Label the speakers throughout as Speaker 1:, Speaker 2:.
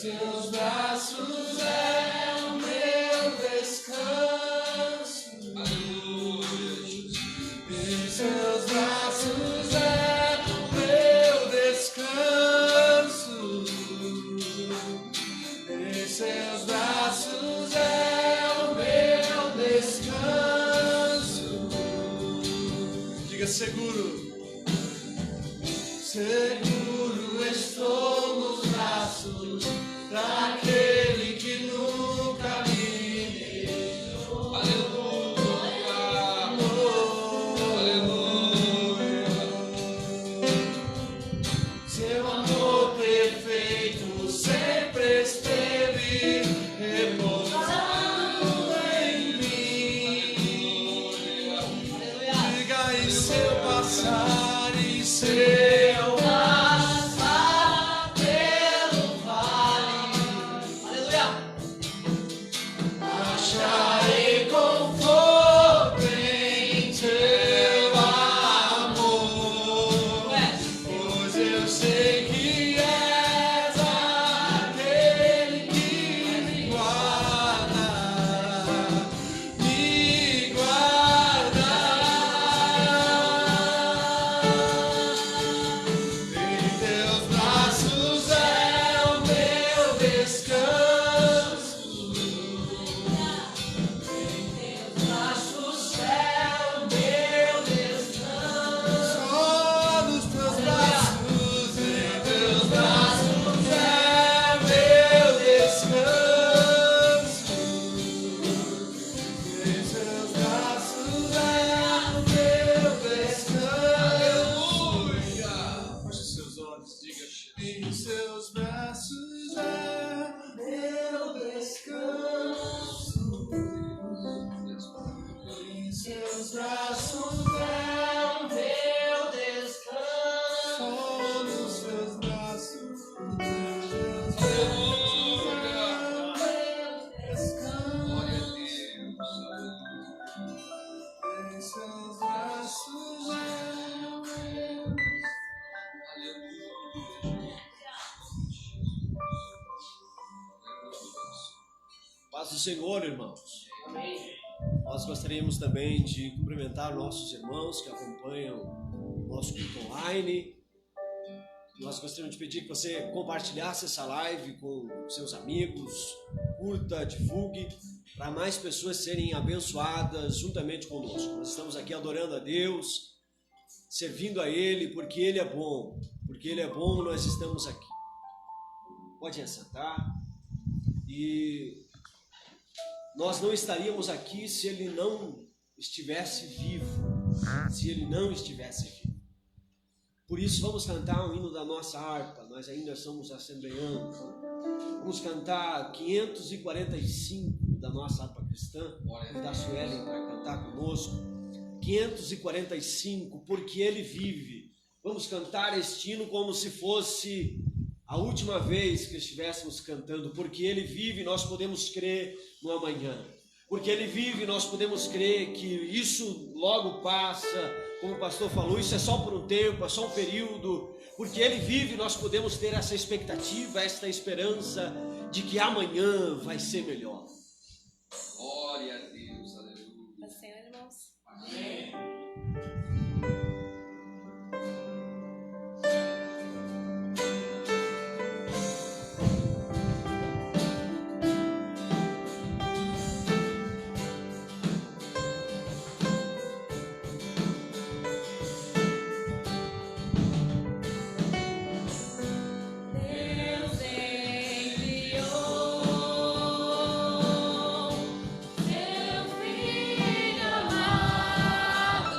Speaker 1: seus braços é o meu seguro. Seguro estou nos braços daquele que nunca me deixou. Aleluia, aleluia. Seu amor perfeito sempre esteve repousando em mim. Diga em seu passar e seu
Speaker 2: Paz do Senhor, irmãos.
Speaker 3: Amém.
Speaker 2: Nós gostaríamos também de cumprimentar nossos irmãos que acompanham o nosso culto online. Nós gostaríamos de pedir que você compartilhasse essa live com seus amigos, curta, divulgue, para mais pessoas serem abençoadas juntamente conosco. Nós estamos aqui adorando a Deus, servindo a Ele, porque Ele é bom. Porque Ele é bom, nós estamos aqui. Pode assentar. E nós não estaríamos aqui se Ele não estivesse vivo. Se Ele não estivesse vivo. Por isso vamos cantar um hino da nossa harpa. Nós ainda somos assembleanos. Vamos cantar 545 da nossa harpa cristã. Da Suelen para cantar conosco. 545, porque Ele vive. Vamos cantar este hino como se fosse a última vez que estivéssemos cantando. Porque Ele vive, nós podemos crer no amanhã. Porque Ele vive, nós podemos crer que isso logo passa. Como o pastor falou, isso é só por um tempo, é só um período. Porque Ele vive, nós podemos ter essa expectativa, esta esperança de que amanhã vai ser melhor.
Speaker 1: Glória a Deus, aleluia.
Speaker 3: Paz do Senhor, irmãos.
Speaker 1: Amém.
Speaker 4: Seu filho amado.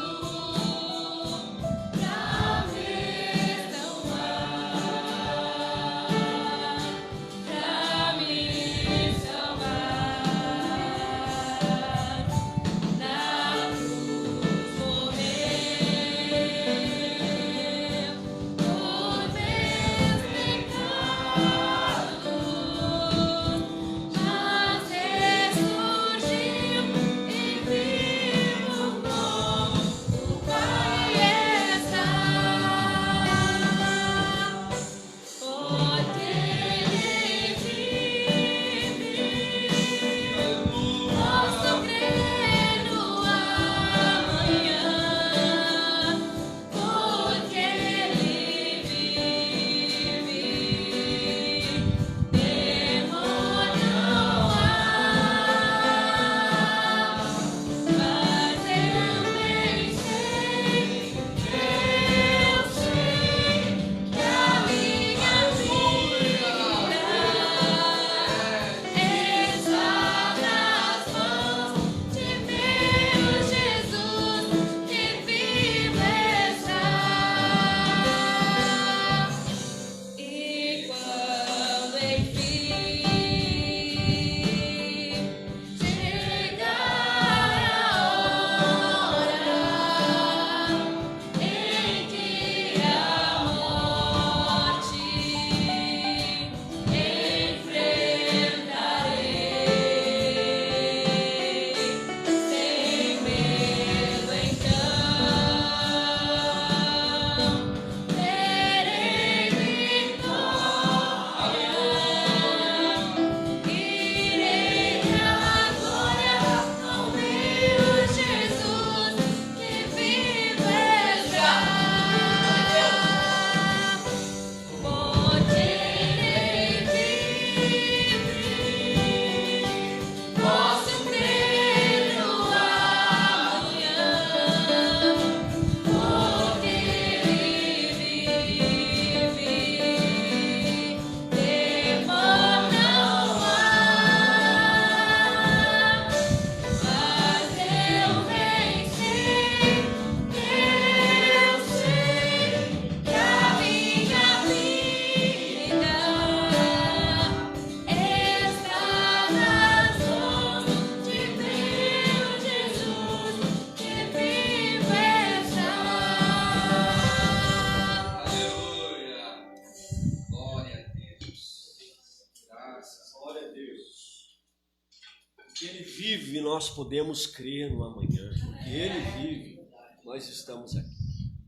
Speaker 2: Nós podemos crer no amanhã, porque Ele vive, nós estamos aqui.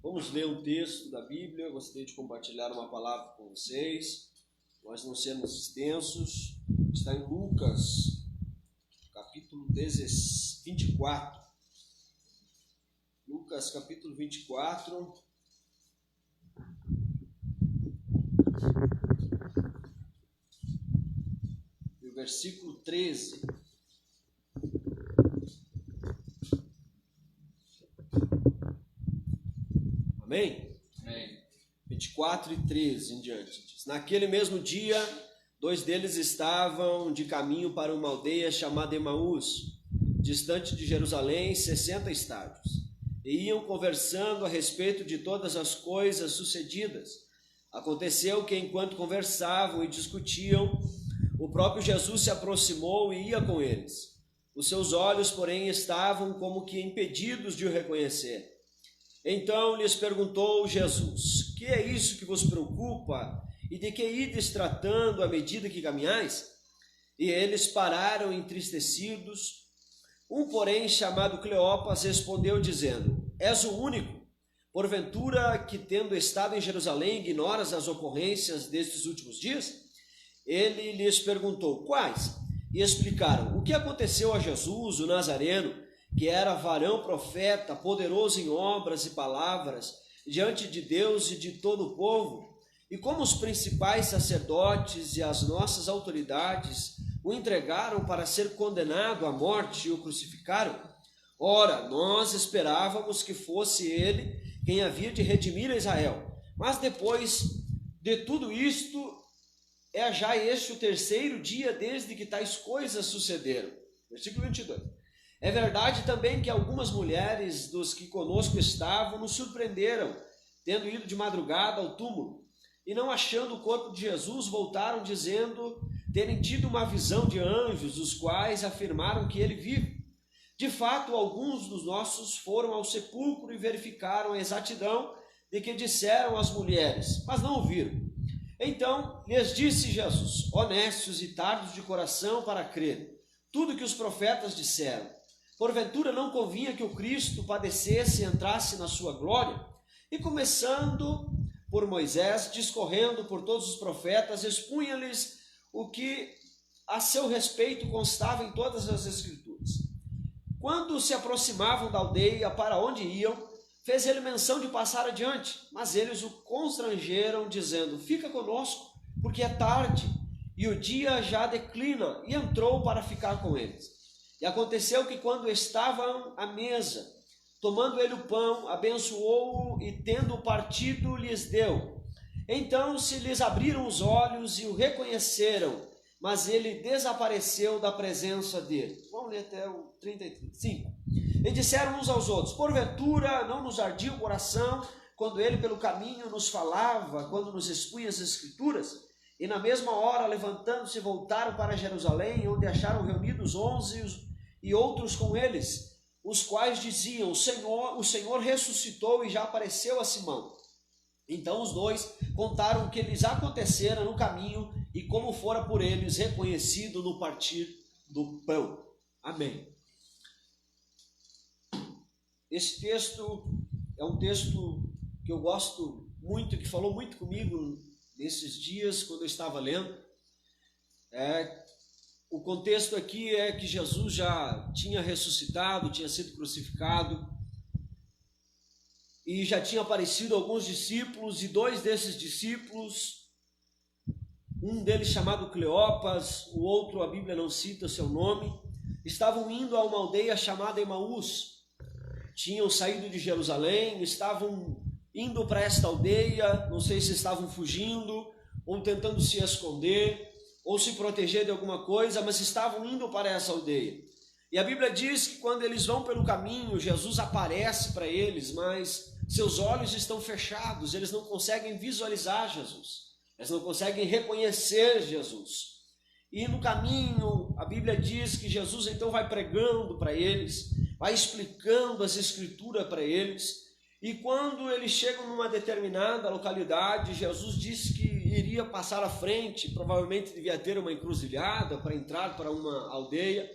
Speaker 2: Vamos ler um texto da Bíblia. Eu gostaria de compartilhar uma palavra com vocês, nós não sermos extensos. Está em Lucas, capítulo 24. Lucas, capítulo 24. E o versículo 13. Amém?
Speaker 1: Amém.
Speaker 2: 24 e 13 em diante. Diz: naquele mesmo dia, 2 deles estavam de caminho para uma aldeia chamada Emaús, distante de Jerusalém 60 estádios, e iam conversando a respeito de todas as coisas sucedidas. Aconteceu que, enquanto conversavam e discutiam, o próprio Jesus se aproximou e ia com eles. Os seus olhos, porém, estavam como que impedidos de o reconhecer. Então lhes perguntou Jesus: que é isso que vos preocupa? E de que ides tratando à medida que caminhais? E eles pararam entristecidos. Um, porém, chamado Cleopas, respondeu dizendo: és o único, porventura, que tendo estado em Jerusalém, ignoras as ocorrências destes últimos dias? Ele lhes perguntou: quais? E explicaram: o que aconteceu a Jesus, o Nazareno, que era varão profeta, poderoso em obras e palavras, diante de Deus e de todo o povo, e como os principais sacerdotes e as nossas autoridades o entregaram para ser condenado à morte e o crucificaram. Ora, nós esperávamos que fosse ele quem havia de redimir a Israel. Mas depois de tudo isto, é já este o 3º dia desde que tais coisas sucederam. Versículo 22. É verdade também que algumas mulheres dos que conosco estavam nos surpreenderam, tendo ido de madrugada ao túmulo, e não achando o corpo de Jesus, voltaram dizendo terem tido uma visão de anjos, os quais afirmaram que ele vive. De fato, alguns dos nossos foram ao sepulcro e verificaram a exatidão de que disseram as mulheres, mas não o viram. Então lhes disse Jesus: honestos e tardos de coração para crer tudo que os profetas disseram. Porventura não convinha que o Cristo padecesse e entrasse na sua glória? E começando por Moisés, discorrendo por todos os profetas, expunha-lhes o que a seu respeito constava em todas as Escrituras. Quando se aproximavam da aldeia para onde iam, fez ele menção de passar adiante, mas eles o constrangeram, dizendo: fica conosco, porque é tarde, e o dia já declina, e entrou para ficar com eles. E aconteceu que, quando estavam à mesa, tomando ele o pão, abençoou-o e, tendo partido, lhes deu. Então se lhes abriram os olhos e o reconheceram, mas ele desapareceu da presença deles. Vamos ler até o 35. E disseram uns aos outros: porventura não nos ardia o coração quando ele pelo caminho nos falava, quando nos expunha as Escrituras? E na mesma hora, levantando-se, voltaram para Jerusalém, onde acharam reunidos 11 e outros com eles, os quais diziam: o Senhor ressuscitou e já apareceu a Simão. Então os dois contaram o que lhes acontecera no caminho e como fora por eles reconhecido no partir do pão. Amém. Esse texto é um texto que eu gosto muito, que falou muito comigo nesses dias quando eu estava lendo. O contexto aqui é que Jesus já tinha ressuscitado, tinha sido crucificado, e já tinha aparecido a alguns discípulos, e 2 desses discípulos, um deles chamado Cleopas, o outro a Bíblia não cita seu nome, estavam indo a uma aldeia chamada Emaús. Tinham saído de Jerusalém, estavam indo para esta aldeia, não sei se estavam fugindo, ou tentando se esconder, ou se proteger de alguma coisa, mas estavam indo para essa aldeia. E a Bíblia diz que quando eles vão pelo caminho, Jesus aparece para eles, mas seus olhos estão fechados, eles não conseguem visualizar Jesus, eles não conseguem reconhecer Jesus. E no caminho, a Bíblia diz que Jesus então vai pregando para eles, vai explicando as Escrituras para eles, e quando eles chegam numa determinada localidade, Jesus disse que iria passar à frente, provavelmente devia ter uma encruzilhada para entrar para uma aldeia.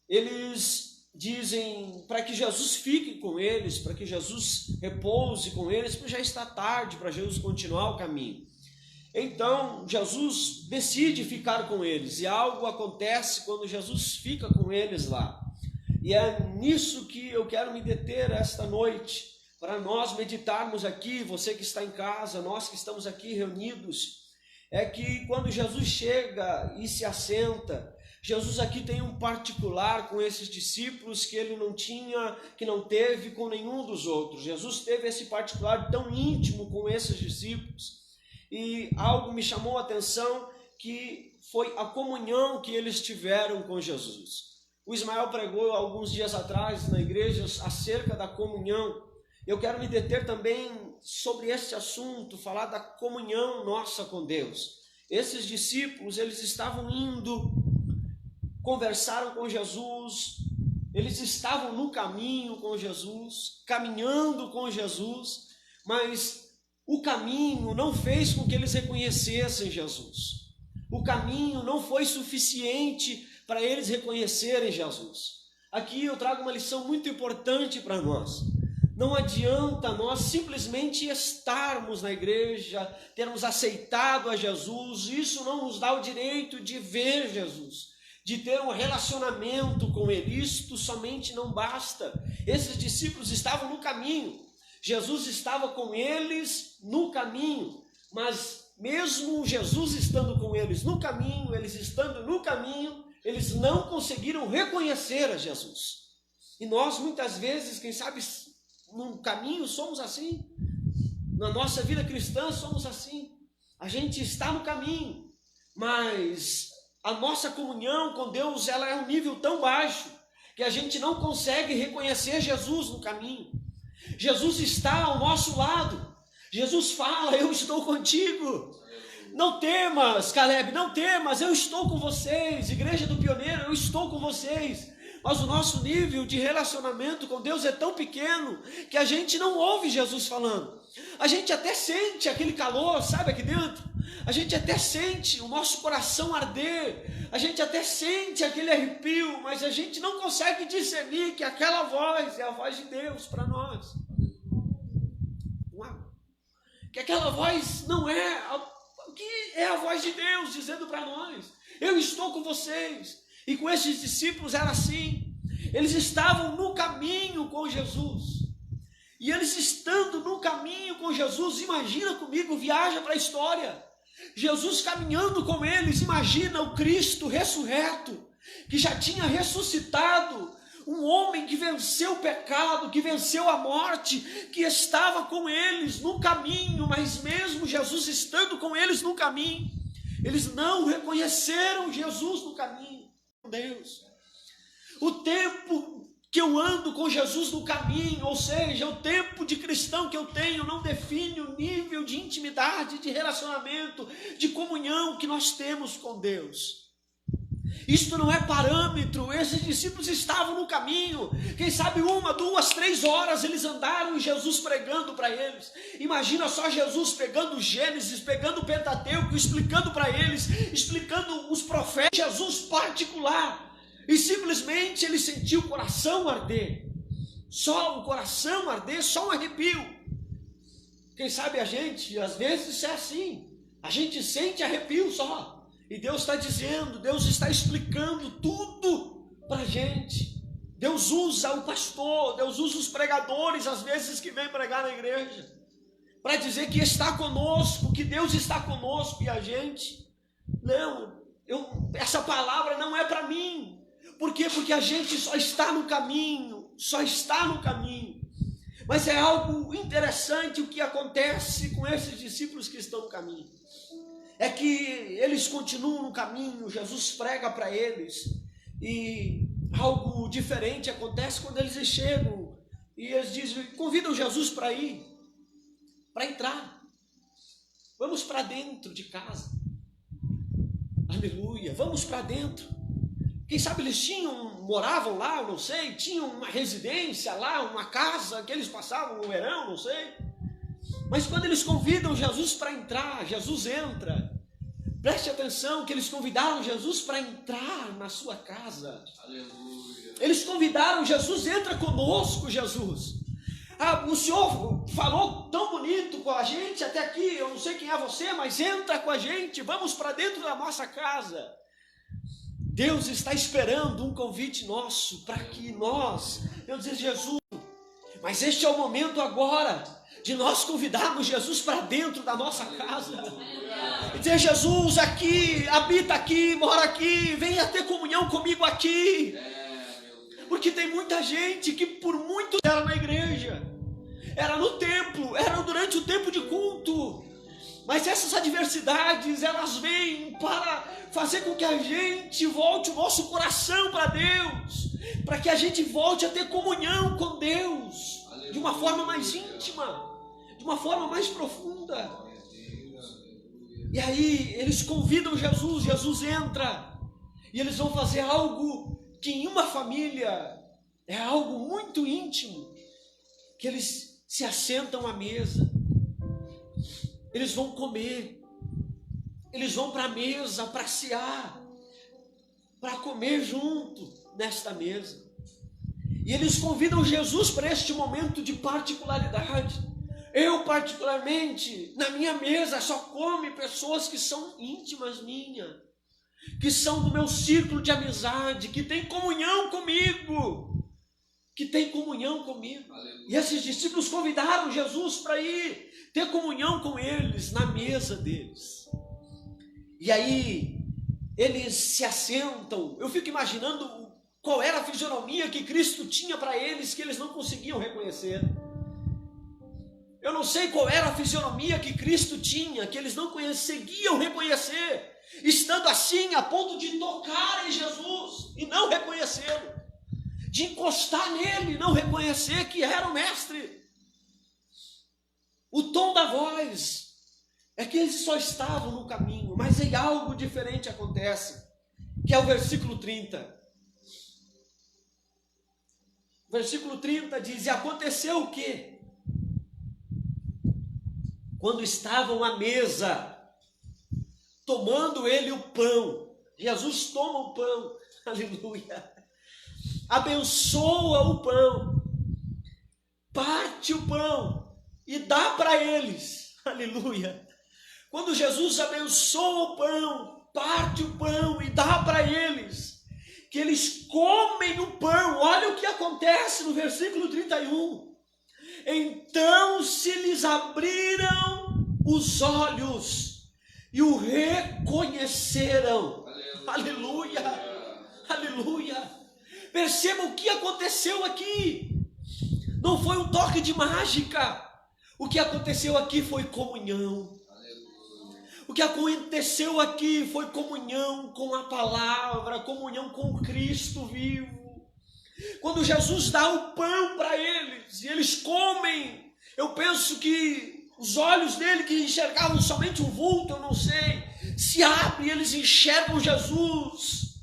Speaker 2: Eles dizem para que Jesus fique com eles, para que Jesus repouse com eles, porque já está tarde para Jesus continuar o caminho. Então Jesus decide ficar com eles, e algo acontece quando Jesus fica com eles lá. E é nisso que eu quero me deter esta noite, para nós meditarmos aqui, você que está em casa, nós que estamos aqui reunidos. É que quando Jesus chega e se assenta, Jesus aqui tem um particular com esses discípulos que ele não tinha, que não teve com nenhum dos outros. Jesus teve esse particular tão íntimo com esses discípulos, e algo me chamou a atenção, que foi a comunhão que eles tiveram com Jesus. O Ismael pregou alguns dias atrás na igreja acerca da comunhão. Eu quero me deter também sobre este assunto, falar da comunhão nossa com Deus. Esses discípulos, eles estavam indo, conversaram com Jesus, eles estavam no caminho com Jesus, caminhando com Jesus, mas o caminho não fez com que eles reconhecessem Jesus. O caminho não foi suficiente para eles reconhecerem Jesus. Aqui eu trago uma lição muito importante para nós. Não adianta nós simplesmente estarmos na igreja, termos aceitado a Jesus, isso não nos dá o direito de ver Jesus, de ter um relacionamento com Ele. Isto somente não basta. Esses discípulos estavam no caminho, Jesus estava com eles no caminho, mas mesmo Jesus estando com eles no caminho, eles estando no caminho, eles não conseguiram reconhecer a Jesus. E nós muitas vezes, quem sabe, no caminho somos assim, na nossa vida cristã somos assim. A gente está no caminho, mas a nossa comunhão com Deus, ela é um nível tão baixo que a gente não consegue reconhecer Jesus no caminho. Jesus está ao nosso lado, Jesus fala: eu estou contigo, não temas, Caleb, não temas, eu estou com vocês. Igreja do Pioneiro, eu estou com vocês. Mas o nosso nível de relacionamento com Deus é tão pequeno que a gente não ouve Jesus falando. A gente até sente aquele calor, sabe, aqui dentro. A gente até sente o nosso coração arder. A gente até sente aquele arrepio, mas a gente não consegue discernir que aquela voz é a voz de Deus para nós. Que aquela voz não é o que é a voz de Deus dizendo para nós: eu estou com vocês. E com esses discípulos era assim. Eles estavam no caminho com Jesus. E eles estando no caminho com Jesus, imagina comigo, viaja para a história. Jesus caminhando com eles, imagina o Cristo ressurreto, que já tinha ressuscitado, um homem que venceu o pecado, que venceu a morte, que estava com eles no caminho, mas mesmo Jesus estando com eles no caminho, eles não reconheceram Jesus no caminho. Deus, o tempo que eu ando com Jesus no caminho, ou seja, o tempo de cristão que eu tenho não define o nível de intimidade, de relacionamento, de comunhão que nós temos com Deus. Isto não é parâmetro. Esses discípulos estavam no caminho, quem sabe 1, 2, 3 horas eles andaram e Jesus pregando para eles. Imagina só Jesus pegando Gênesis, pegando o Pentateuco, explicando para eles, explicando os profetas, Jesus particular. E simplesmente ele sentiu o coração arder, só o coração arder, só um arrepio. Quem sabe a gente, às vezes é assim, a gente sente arrepio só, e Deus está dizendo, Deus está explicando tudo para a gente. Deus usa o pastor, Deus usa os pregadores, às vezes que vem pregar na igreja, para dizer que está conosco, que Deus está conosco, e a gente, não, essa palavra não é para mim. Por quê? Porque a gente só está no caminho, Mas é algo interessante o que acontece com esses discípulos que estão no caminho. É que eles continuam no caminho, Jesus prega para eles, e algo diferente acontece quando eles chegam, e eles dizem, convidam Jesus para ir, para entrar, vamos para dentro de casa, aleluia, vamos para dentro. Quem sabe eles moravam lá, não sei, tinham uma residência lá, uma casa que eles passavam no verão, não sei. Mas quando eles convidam Jesus para entrar, Jesus entra. Preste atenção que eles convidaram Jesus para entrar na sua casa.
Speaker 1: Aleluia.
Speaker 2: Eles convidaram Jesus, entra conosco, Jesus. O Senhor falou tão bonito com a gente até aqui, eu não sei quem é você, mas entra com a gente, vamos para dentro da nossa casa. Deus está esperando um convite nosso para que nós, eu dizer, Jesus, mas este é o momento agora de nós convidarmos Jesus para dentro da nossa casa. E dizer, Jesus, aqui, habita aqui, mora aqui, venha ter comunhão comigo aqui. Porque tem muita gente que por muito era na igreja, era no templo, era durante o tempo de culto. Mas essas adversidades, elas vêm para fazer com que a gente volte o nosso coração para Deus, para que a gente volte a ter comunhão com Deus, de uma forma mais íntima, de uma forma mais profunda. E aí eles convidam Jesus, Jesus entra, e eles vão fazer algo que em uma família é algo muito íntimo, que eles se assentam à mesa. Eles vão comer, eles vão para a mesa, para cear, para comer junto nesta mesa. E eles convidam Jesus para este momento de particularidade. Eu particularmente, na minha mesa só come pessoas que são íntimas minhas, que são do meu círculo de amizade, que tem comunhão comigo. E esses discípulos convidaram Jesus para ir ter comunhão com eles na mesa deles. E aí eles se assentam. Eu fico imaginando qual era a fisionomia que Cristo tinha para eles, que eles não conseguiam reconhecer. Eu não sei qual era a fisionomia que Cristo tinha, que eles não conseguiam reconhecer, estando assim a ponto de tocar em Jesus e não reconhecê-lo, de encostar nele e não reconhecer que era o mestre. O tom da voz é que eles só estavam no caminho, mas aí algo diferente acontece, que é o versículo 30. O versículo 30 diz, e aconteceu o quê? Quando estavam à mesa, tomando ele o pão, Jesus toma o pão, aleluia, abençoa o pão, parte o pão, e dá para eles, aleluia. Quando Jesus abençoa o pão, parte o pão e dá para eles, que eles comem o pão, olha o que acontece no versículo 31. Então se lhes abriram os olhos e o reconheceram, aleluia, aleluia. Perceba o que aconteceu aqui, não foi um toque de mágica. O que aconteceu aqui foi comunhão. O que aconteceu aqui foi comunhão com a palavra, comunhão com Cristo vivo. Quando Jesus dá o pão para eles e eles comem, eu penso que os olhos dele, que enxergavam somente um vulto, eu não sei, se abrem e eles enxergam Jesus.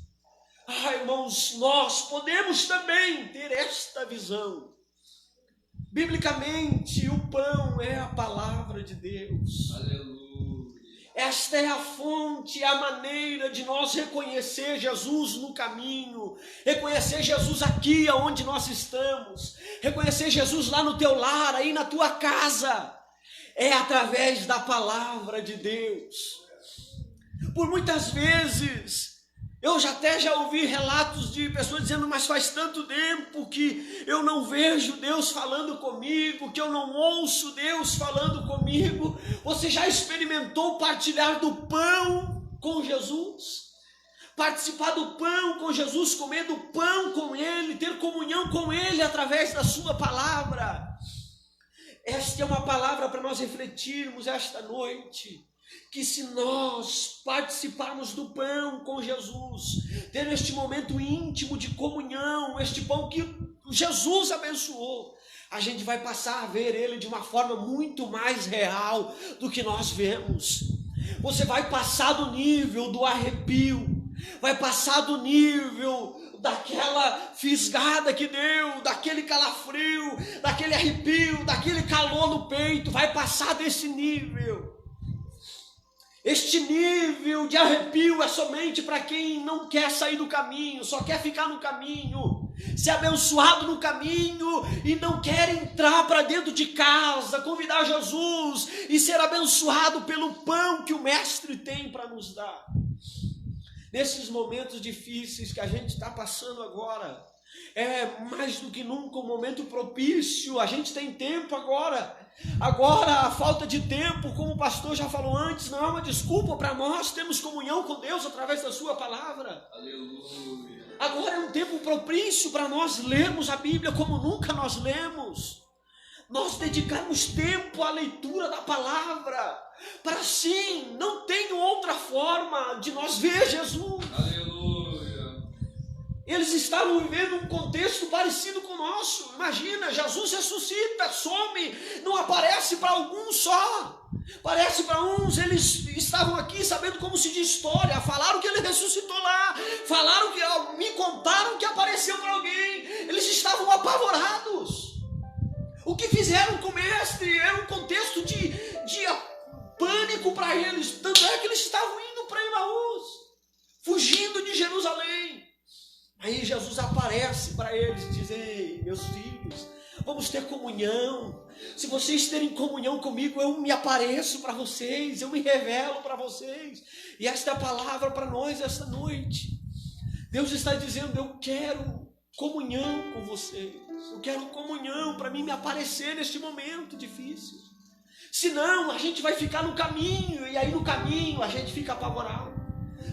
Speaker 2: Ah, irmãos, nós podemos também ter esta visão. Biblicamente, o pão é a palavra de Deus.
Speaker 1: Aleluia.
Speaker 2: Esta é a fonte, a maneira de nós reconhecer Jesus no caminho, reconhecer Jesus aqui onde nós estamos, reconhecer Jesus lá no teu lar, aí na tua casa, é através da palavra de Deus. Por muitas vezes, eu já ouvi relatos de pessoas dizendo, mas faz tanto tempo que eu não vejo Deus falando comigo, que eu não ouço Deus falando comigo. Você já experimentou partilhar do pão com Jesus? Participar do pão com Jesus, comer do pão com Ele, ter comunhão com Ele através da sua palavra? Esta é uma palavra para nós refletirmos esta noite. Que se nós participarmos do pão com Jesus, ter este momento íntimo de comunhão, este pão que Jesus abençoou, a gente vai passar a ver ele de uma forma muito mais real do que nós vemos. Você vai passar do nível do arrepio, vai passar do nível daquela fisgada que deu, daquele calafrio, daquele arrepio, daquele calor no peito, vai passar desse nível. Este nível de arrepio é somente para quem não quer sair do caminho, só quer ficar no caminho, ser abençoado no caminho e não quer entrar para dentro de casa, convidar Jesus e ser abençoado pelo pão que o Mestre tem para nos dar. Nesses momentos difíceis que a gente está passando agora, é mais do que nunca um momento propício. A gente tem tempo agora. Agora a falta de tempo, como o pastor já falou antes, não é uma desculpa para nós termos comunhão com Deus através da sua palavra.
Speaker 1: Aleluia.
Speaker 2: Agora é um tempo propício para nós lermos a Bíblia como nunca nós lemos. Nós dedicarmos tempo à leitura da palavra, para assim, não tem outra forma de nós ver Jesus.
Speaker 1: Aleluia.
Speaker 2: Eles estavam vivendo um contexto parecido com o nosso. Imagina, Jesus ressuscita, some, não aparece para alguns só. Parece para uns, eles estavam aqui sabendo como se diz história, falaram que ele ressuscitou lá, falaram que, me contaram que apareceu para alguém. Eles estavam apavorados. O que fizeram com o mestre era um contexto de pânico para eles. Tanto é que eles estavam indo para Emaús, fugindo de Jerusalém. Aí Jesus aparece para eles e diz, ei, meus filhos, vamos ter comunhão. Se vocês terem comunhão comigo, eu me apareço para vocês, eu me revelo para vocês. E esta é a palavra para nós esta noite. Deus está dizendo, eu quero comunhão com vocês. Eu quero comunhão para mim me aparecer neste momento difícil. Senão a gente vai ficar no caminho, e aí no caminho a gente fica apavorado.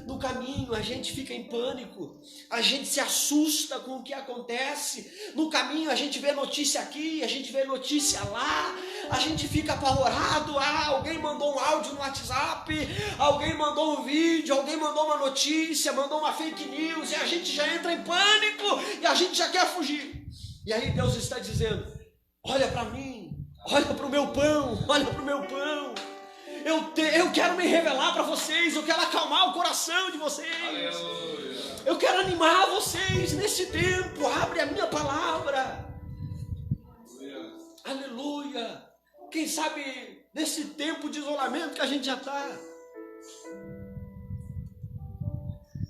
Speaker 2: No caminho a gente fica em pânico, a gente se assusta com o que acontece. No caminho a gente vê notícia aqui, a gente vê notícia lá, a gente fica apavorado. Alguém mandou um áudio no WhatsApp, alguém mandou um vídeo, alguém mandou uma notícia, mandou uma fake news, e a gente já entra em pânico e a gente já quer fugir. E aí Deus está dizendo, olha para mim, olha para o meu pão, olha para o meu pão. Eu quero me revelar para vocês, eu quero acalmar o coração de vocês.
Speaker 1: Aleluia.
Speaker 2: Eu quero animar vocês nesse tempo. Abre a minha palavra.
Speaker 1: Aleluia.
Speaker 2: Aleluia. Quem sabe nesse tempo de isolamento que a gente já está.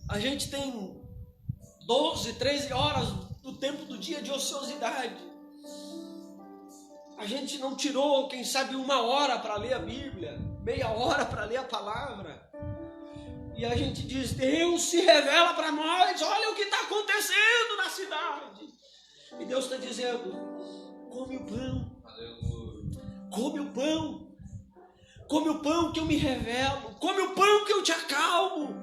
Speaker 2: A gente tem 12, 13 horas do tempo do dia de ociosidade. A gente não tirou, quem sabe, 1 hora para ler a Bíblia, meia hora para ler a palavra. E a gente diz, Deus se revela para nós, olha o que está acontecendo na cidade. E Deus está dizendo, come o pão.
Speaker 1: Aleluia.
Speaker 2: Come o pão. Come o pão que eu me revelo. Come o pão que eu te acalmo.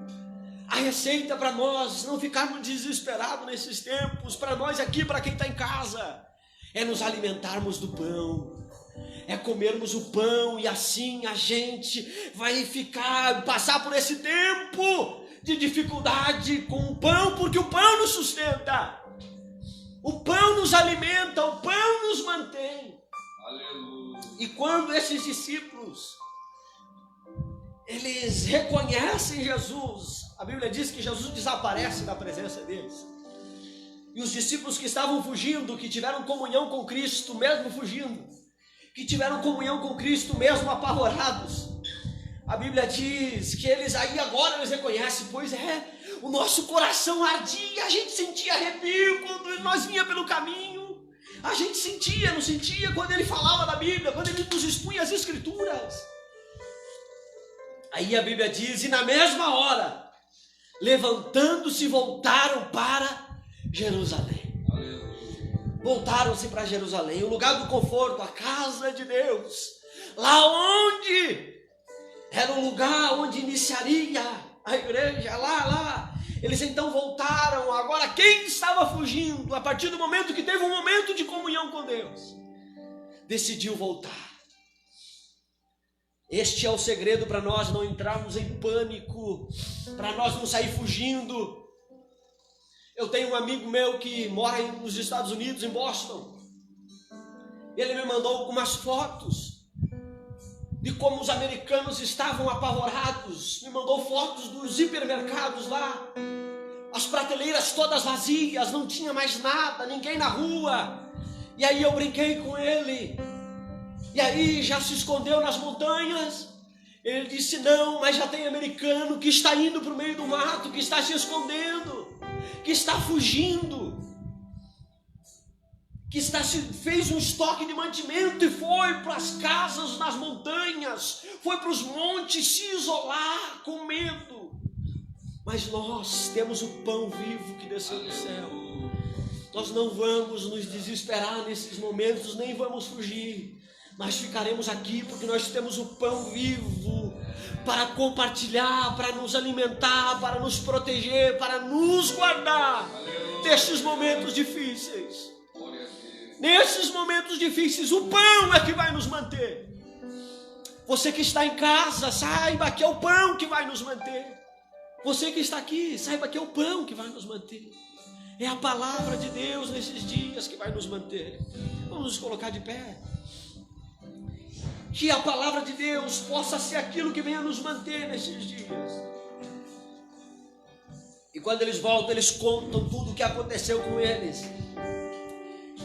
Speaker 2: A receita para nós não ficarmos desesperados nesses tempos, para nós aqui, para quem está em casa, é nos alimentarmos do pão, é comermos o pão, e assim a gente vai passar por esse tempo de dificuldade com o pão, porque o pão nos sustenta. O pão nos alimenta, o pão nos mantém.
Speaker 1: Aleluia.
Speaker 2: E quando esses discípulos, eles reconhecem Jesus, a Bíblia diz que Jesus desaparece da presença deles. E os discípulos que estavam fugindo, que tiveram comunhão com Cristo mesmo fugindo, que tiveram comunhão com Cristo mesmo apavorados, a Bíblia diz que eles aí agora eles reconhecem, pois é, o nosso coração ardia, a gente sentia arrepio quando nós vinha pelo caminho, a gente sentia, não sentia quando ele falava da Bíblia, quando ele nos expunha as Escrituras. Aí a Bíblia diz, e na mesma hora, levantando-se, voltaram para Jerusalém.
Speaker 1: Aleluia.
Speaker 2: Voltaram-se para Jerusalém, o lugar do conforto, a casa de Deus, lá onde era o lugar onde iniciaria a igreja, lá. Eles então voltaram. Agora quem estava fugindo, a partir do momento que teve um momento de comunhão com Deus, decidiu voltar. Este é o segredo para nós não entrarmos em pânico, para nós não sair fugindo. Eu tenho um amigo meu que mora nos Estados Unidos, em Boston. Ele me mandou algumas fotos de como os americanos estavam apavorados. Me mandou fotos dos hipermercados lá, as prateleiras todas vazias, não tinha mais nada, ninguém na rua. E aí eu brinquei com ele, e aí já se escondeu nas montanhas? Ele disse, não, mas já tem americano que está indo para o meio do mato, que está se escondendo, que está fugindo, que fez um estoque de mantimento e foi para as casas nas montanhas, foi para os montes se isolar com medo. Mas nós temos o pão vivo que desceu do céu. Nós não vamos nos desesperar nesses momentos, nem vamos fugir. Nós ficaremos aqui porque nós temos o pão vivo para compartilhar, para nos alimentar, para nos proteger, para nos guardar destes momentos difíceis. Nesses momentos difíceis, o pão é que vai nos manter. Você que está em casa, saiba que é o pão que vai nos manter. Você que está aqui, saiba que é o pão que vai nos manter. É a palavra de Deus nesses dias que vai nos manter. Vamos nos colocar de pé. Que a palavra de Deus possa ser aquilo que venha nos manter nesses dias. E quando eles voltam, eles contam tudo o que aconteceu com eles.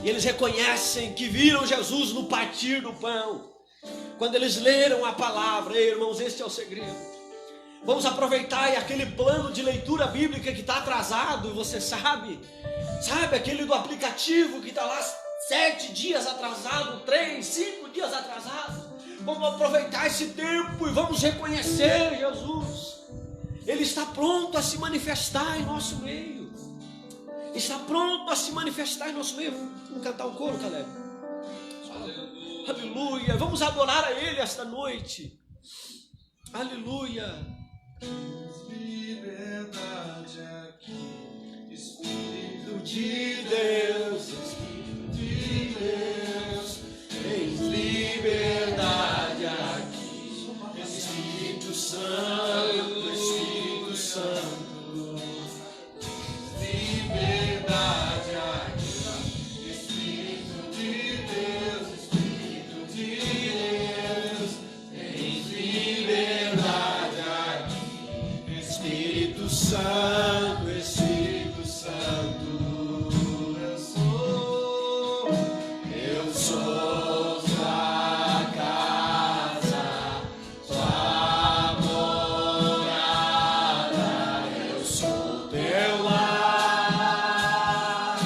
Speaker 2: E eles reconhecem que viram Jesus no partir do pão. Quando eles leram a palavra, ei, irmãos, este é o segredo. Vamos aproveitar aquele plano de leitura bíblica que está atrasado, você sabe aquele do aplicativo que está lá 7 dias atrasado, 3, 5 dias atrasado. Vamos aproveitar esse tempo e vamos reconhecer Jesus. Ele está pronto a se manifestar em nosso meio. Está pronto a se manifestar em nosso meio. Vamos cantar um coro, Caleb? Aleluia. Aleluia. Vamos adorar a Ele esta noite. Aleluia.
Speaker 1: Liberdade aqui, Espírito
Speaker 2: De Deus, Espírito de Deus, tens liberdade aqui. Espírito Santo, Espírito Santo.
Speaker 1: liberdade aqui, Espírito de Deus, Espírito de Deus, tens liberdade aqui,
Speaker 2: Espírito Santo, Espírito Santo. Eu sou sua casa, sua morada. Eu sou teu lar.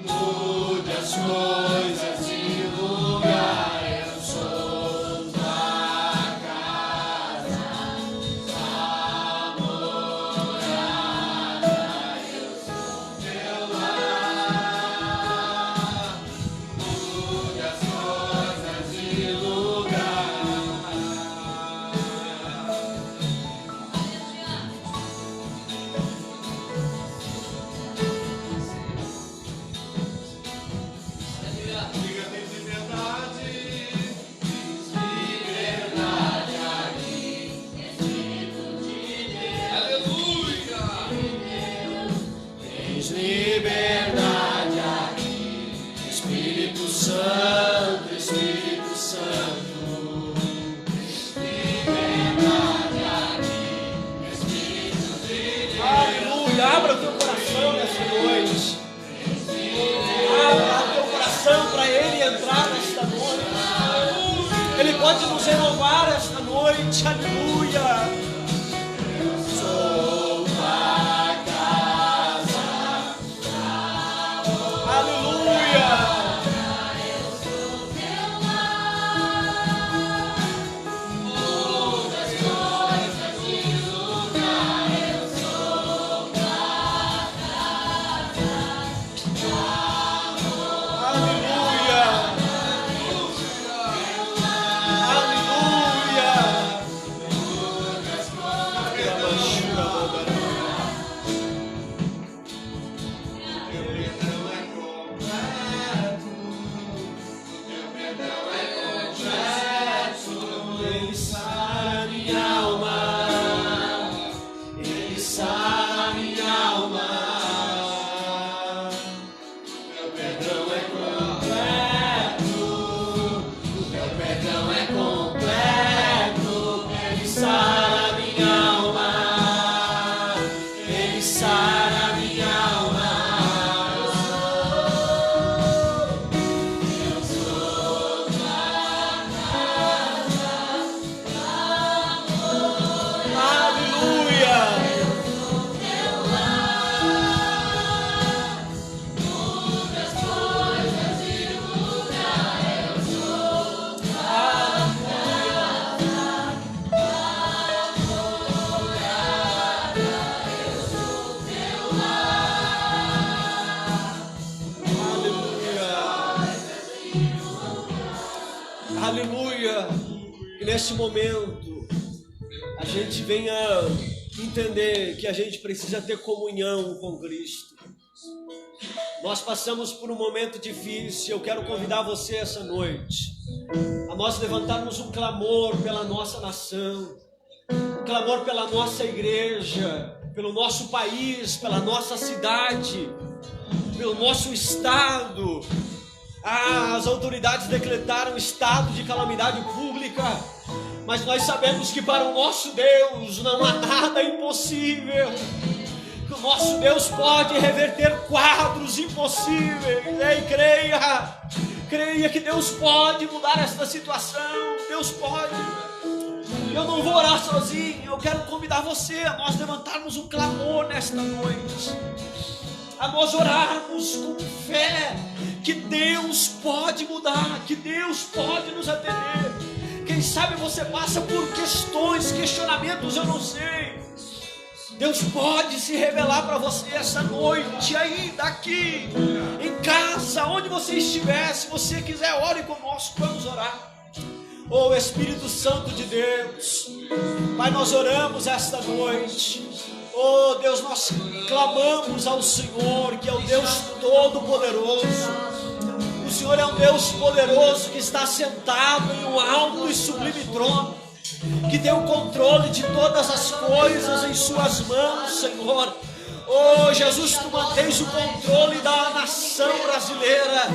Speaker 2: Mude as coisas de lugar. Eu sou sua casa, sua morada. Eu sou teu lar. Mude as coisas de lugar.
Speaker 1: Diga, tens liberdade,
Speaker 2: Liberdade aqui, Espírito de Deus.
Speaker 1: aleluia.
Speaker 2: Tens liberdade entrar nesta noite. Ele pode nos renovar esta noite. Aleluia. Sou uma casa. Aleluia. Aleluia. Que neste momento a gente venha entender que a gente precisa ter comunhão com Cristo. Nós passamos por um momento difícil. Eu quero convidar você essa noite a nós levantarmos um clamor pela nossa nação, um clamor pela nossa igreja, pelo nosso país, pela nossa cidade, pelo nosso estado. As autoridades decretaram estado de calamidade pública, mas nós sabemos que para o nosso Deus não há nada impossível, que o nosso Deus pode reverter quadros impossíveis. Ei, creia que Deus pode mudar esta situação. Deus pode. Eu não vou orar sozinho, eu quero convidar você a nós levantarmos um clamor nesta noite, a nós orarmos com fé que Deus pode mudar, que Deus pode nos atender. Quem sabe você passa por questões, questionamentos, eu não sei. Deus pode se revelar para você essa noite, ainda aqui, em casa, onde você estiver. Se você quiser, ore conosco, vamos orar. Oh Espírito Santo de Deus, Pai, nós oramos esta noite. Oh Deus, nós clamamos ao Senhor, que é o Deus Todo-Poderoso. O Senhor é um Deus poderoso que está sentado em um alto e sublime trono, que tem o controle de todas as coisas em suas mãos, Senhor. Oh Jesus, tu mantens o controle da nação brasileira,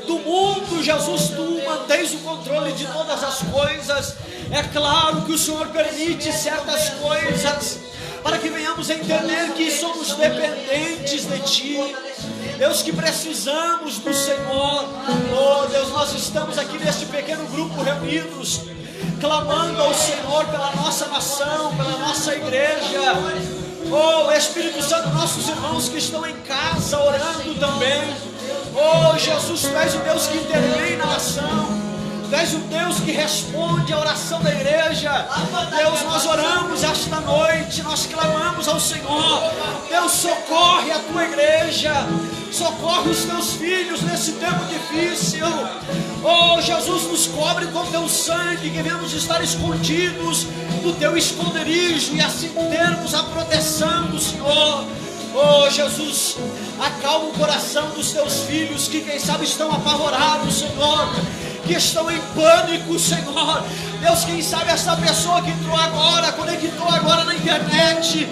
Speaker 2: do mundo. Jesus, tu mantens o controle de todas as coisas. É claro que o Senhor permite certas coisas para que venhamos a entender que somos dependentes de Ti, Deus, que precisamos do Senhor. Oh Deus, nós estamos aqui neste pequeno grupo reunidos, clamando ao Senhor pela nossa nação, pela nossa igreja. Oh Espírito Santo, nossos irmãos que estão em casa orando também. Oh Jesus, Tu és o Deus que intervém na nação, Tu és o Deus que responde à oração da igreja. Deus, nós oramos esta noite, nós clamamos ao Senhor. Deus, socorre a Tua igreja, socorre os Teus filhos nesse tempo difícil. Oh Jesus, nos cobre com Teu sangue, queremos estar escondidos no Teu esconderijo e assim termos a proteção do Senhor. Oh Jesus, acalma o coração dos Teus filhos que quem sabe estão apavorados, Senhor, que estão em pânico, Senhor. Deus, quem sabe essa pessoa que entrou agora, conectou agora na internet,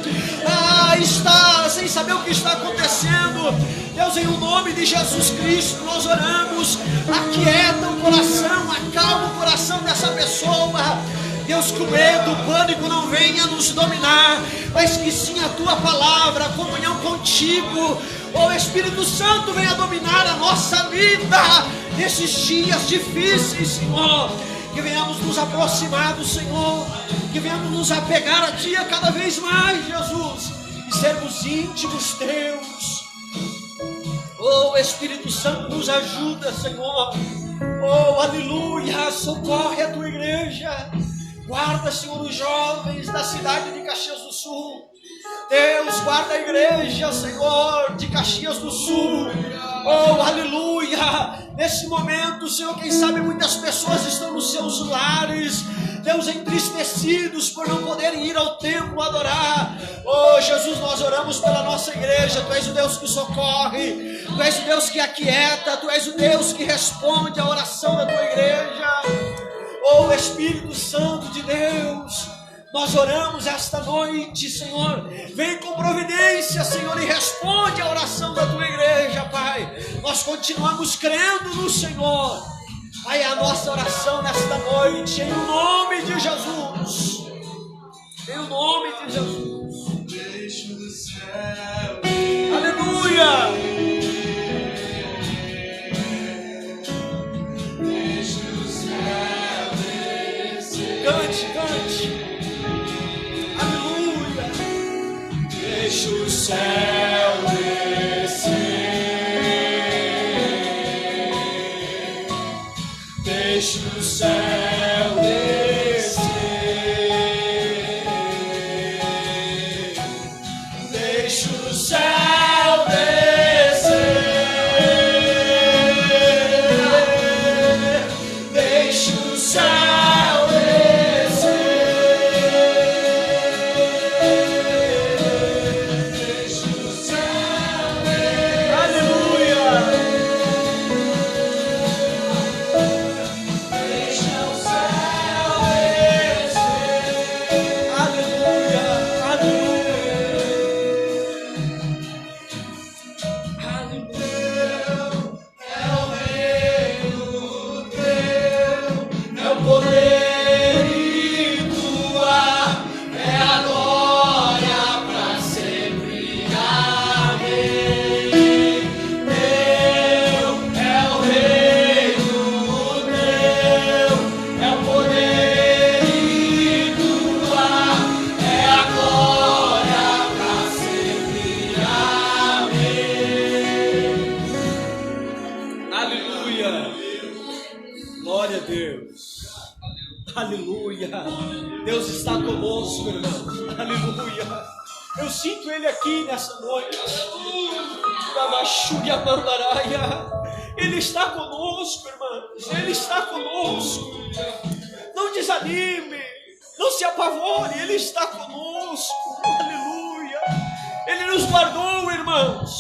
Speaker 2: está sem saber o que está acontecendo. Deus, em o nome de Jesus Cristo, nós oramos, aquieta o coração, acalma o coração dessa pessoa. Deus, que o medo, o pânico não venha nos dominar, mas que sim a Tua palavra, a comunhão contigo, Oh, Espírito Santo, venha dominar a nossa vida nesses dias difíceis, Senhor. Que venhamos nos aproximar do Senhor, que venhamos nos apegar a Ti cada vez mais, Jesus, e sermos íntimos Teus. Oh, Espírito Santo, nos ajuda, Senhor. Oh, aleluia, socorre a Tua igreja. Guarda, Senhor, os jovens da cidade de Caxias do Sul. Deus, guarda a igreja, Senhor, de Caxias do Sul. Oh, aleluia. Nesse momento, Senhor, quem sabe muitas pessoas estão nos seus lares, Deus, entristecidos por não poderem ir ao templo adorar. Oh, Jesus, nós oramos pela nossa igreja. Tu és o Deus que socorre, Tu és o Deus que aquieta, Tu és o Deus que responde à oração da Tua igreja. Oh, Espírito Santo de Deus, nós oramos esta noite, Senhor. Vem com providência, Senhor, e responde à oração da Tua igreja, Pai. Nós continuamos crendo no Senhor. Pai, a nossa oração nesta noite, em nome de Jesus. Em nome de Jesus.
Speaker 1: Deixa do céu.
Speaker 2: Aleluia.
Speaker 1: Deixa do céu descer.
Speaker 2: Cante, cante. Aleluia.
Speaker 1: Deixa o céu descer. Deixa o céu descer. Deixa o céu descer. Deixa o céu descer. Deixa o céu descer.
Speaker 2: Aleluia.
Speaker 1: Deixa o céu descer.
Speaker 2: Aleluia. Aleluia.
Speaker 1: É o reino teu, é o poder e tua, é a glória pra sempre. Amém. Teu é o reino teu, é o poder e tua, é a glória pra sempre. Amém.
Speaker 2: Aleluia. Glória a Deus. Aleluia. Deus está conosco, irmão. Aleluia. Eu sinto Ele aqui nessa noite. Ele está conosco, irmãos. Ele está conosco. Não desanime. Não se apavore. Ele está conosco. Aleluia. Ele nos guardou, irmãos.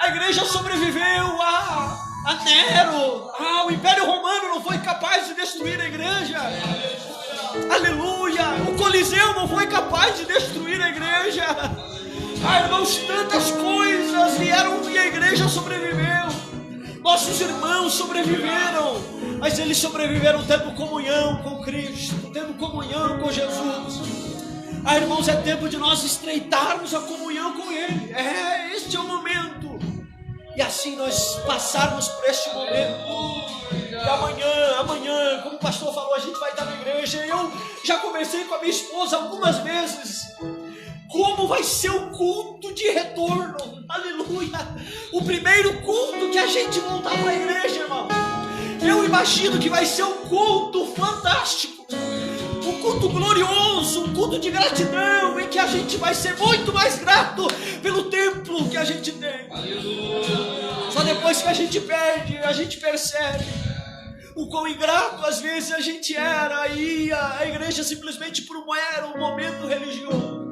Speaker 2: A igreja sobreviveu a Nero. O Império Romano não foi capaz de destruir a igreja. Aleluia. O Coliseu não foi capaz de destruir a igreja. Irmãos, tantas coisas vieram e a igreja sobreviveu. Nossos irmãos sobreviveram, mas eles sobreviveram tendo comunhão com Cristo, tendo comunhão com Jesus. Irmãos, é tempo de nós estreitarmos a comunhão com Ele. Este é o momento. E assim nós passarmos por este momento. E amanhã, como o pastor falou, a gente vai estar na igreja. Eu já conversei com a minha esposa algumas vezes. Como vai ser o culto de retorno? Aleluia! O primeiro culto que a gente voltar para a igreja, irmão. Eu imagino que vai ser um culto fantástico. Um culto glorioso, um culto de gratidão, em que a gente vai ser muito mais grato pelo templo que a gente tem. Só depois que a gente perde, a gente percebe o quão ingrato às vezes a gente era, e a igreja simplesmente era um momento religioso.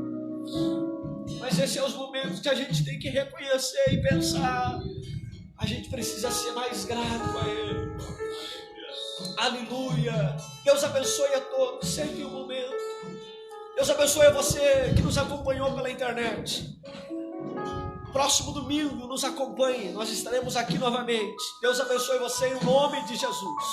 Speaker 2: Mas esses são os momentos que a gente tem que reconhecer e pensar, a gente precisa ser mais grato a Ele. Aleluia. Deus abençoe a todos, sempre um momento. Deus abençoe a você que nos acompanhou pela internet. Próximo domingo nos acompanhe, nós estaremos aqui novamente. Deus abençoe você em nome de Jesus.